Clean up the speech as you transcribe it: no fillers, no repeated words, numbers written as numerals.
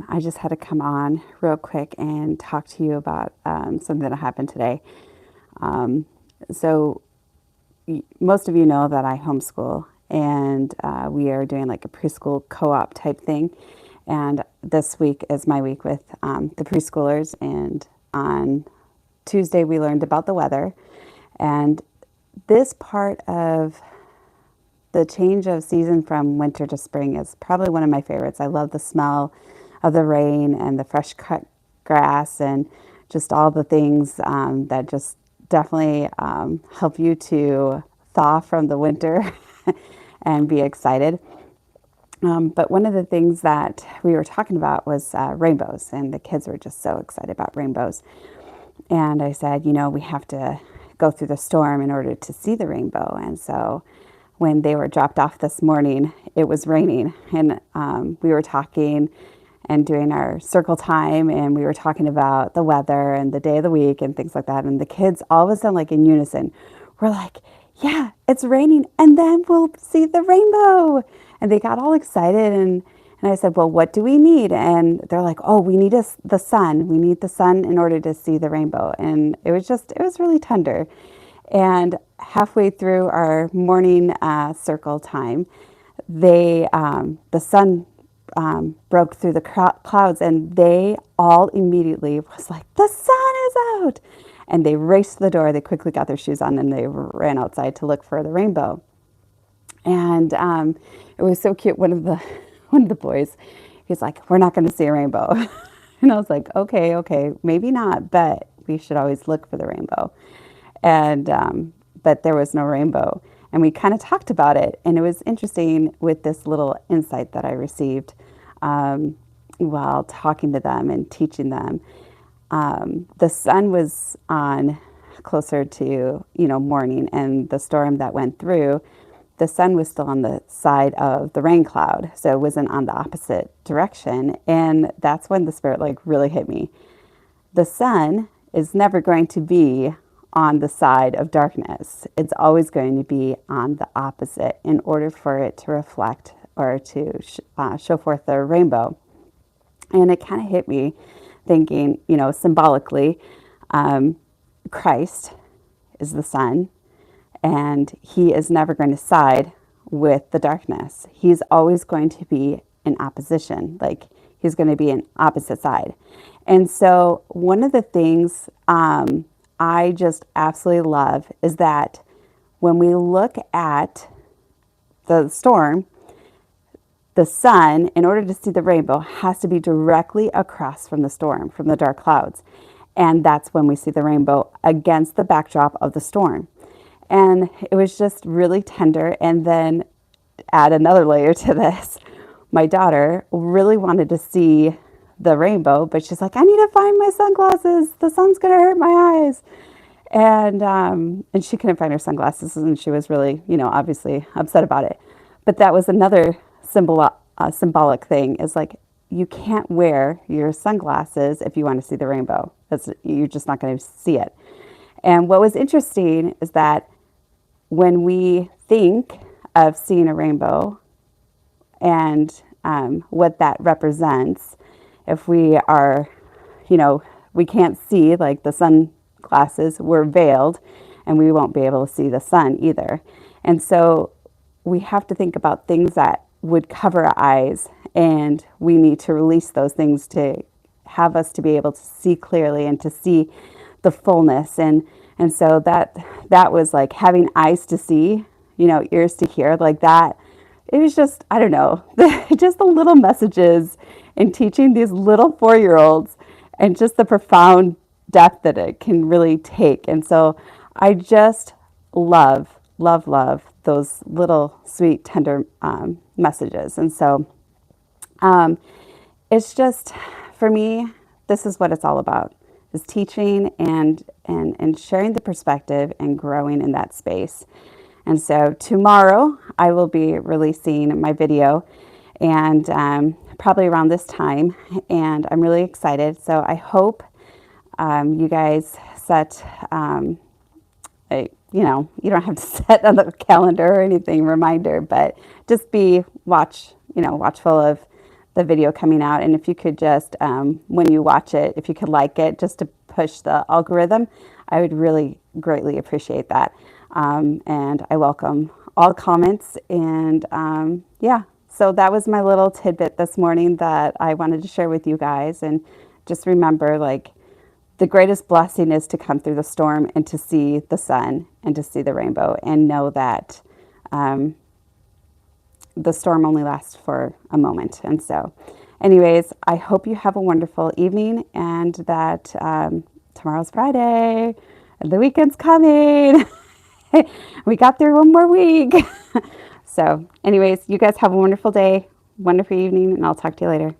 I just had to come on real quick and talk to you about something that happened today. Um, so, Most of you know that I homeschool, and we are doing like a preschool co op type thing. And this week is my week with the preschoolers. And on Tuesday, we learned about the weather. And this part of the change of season from winter to spring is probably one of my favorites. I love the smell of the rain and the fresh cut grass and just all the things that just definitely help you to thaw from the winter and be excited. But one of the things that we were talking about was rainbows, and the kids were just so excited about rainbows. And I said, we have to go through the storm in order to see the rainbow. And so when they were dropped off this morning, it was raining. And we were talking and doing our circle time, and we were talking about the weather and the day of the week and things like that. And the kids, all of a sudden, like in unison, were like, yeah, it's raining, and then we'll see the rainbow. And they got all excited. And I said, well, what do we need? And they're like, oh, we need the sun. We need the sun in order to see the rainbow. And it was really tender. And halfway through our morning circle time, the sun broke through the clouds, and they all immediately was like, the sun is out. And they raced to the door. They quickly got their shoes on, and they ran outside to look for the rainbow. And it was so cute. One of the boys, he's like, we're not going to see a rainbow. And I was like, okay, maybe not, but we should always look for the rainbow. And but there was no rainbow. And we kind of talked about it. And it was interesting with this little insight that I received while talking to them and teaching them. The sun was on closer to, morning, and the storm that went through, the sun was still on the side of the rain cloud. So it wasn't on the opposite direction. And that's when the Spirit really hit me. The sun is never going to be on the side of darkness. It's always going to be on the opposite in order for it to reflect or to show forth the rainbow. And it kind of hit me thinking, symbolically, Christ is the sun, and he is never going to side with the darkness. He's always going to be in opposition, like he's going to be an opposite side. And so one of the things I just absolutely love is that when we look at the storm, the sun, in order to see the rainbow, has to be directly across from the storm, from the dark clouds. And that's when we see the rainbow against the backdrop of the storm. And it was just really tender. And then add another layer to this. My daughter really wanted to see the rainbow, but she's like, I need to find my sunglasses. The sun's going to hurt my eyes. And she couldn't find her sunglasses, and she was really, obviously upset about it. But that was another symbolic thing, is like, you can't wear your sunglasses if you want to see the rainbow. You're just not going to see it. And what was interesting is that when we think of seeing a rainbow and what that represents, if we are, we can't see, like the sunglasses, we're veiled, and we won't be able to see the sun either. And so we have to think about things that would cover our eyes, and we need to release those things to have us to be able to see clearly and to see the fullness. And so that was like having eyes to see, ears to hear, like that. It was just, I don't know, just the little messages in teaching these little 4-year-olds, and just the profound depth that it can really take. And so I just love those little sweet, tender messages. And so it's just, for me, this is what it's all about, is teaching and sharing the perspective and growing in that space. And so tomorrow I will be releasing my video, and probably around this time, and I'm really excited. So I hope you guys set, you don't have to set on the calendar or anything, reminder, but just be watchful of the video coming out. And if you could just, when you watch it, if you could like it, just to push the algorithm, I would really greatly appreciate that. And I welcome all comments. And yeah, so that was my little tidbit this morning that I wanted to share with you guys. And just remember, like, the greatest blessing is to come through the storm and to see the sun and to see the rainbow and know that the storm only lasts for a moment. And so, anyways, I hope you have a wonderful evening and that tomorrow's Friday and the weekend's coming. We got through one more week. So, anyways, you guys have a wonderful day, wonderful evening, and I'll talk to you later.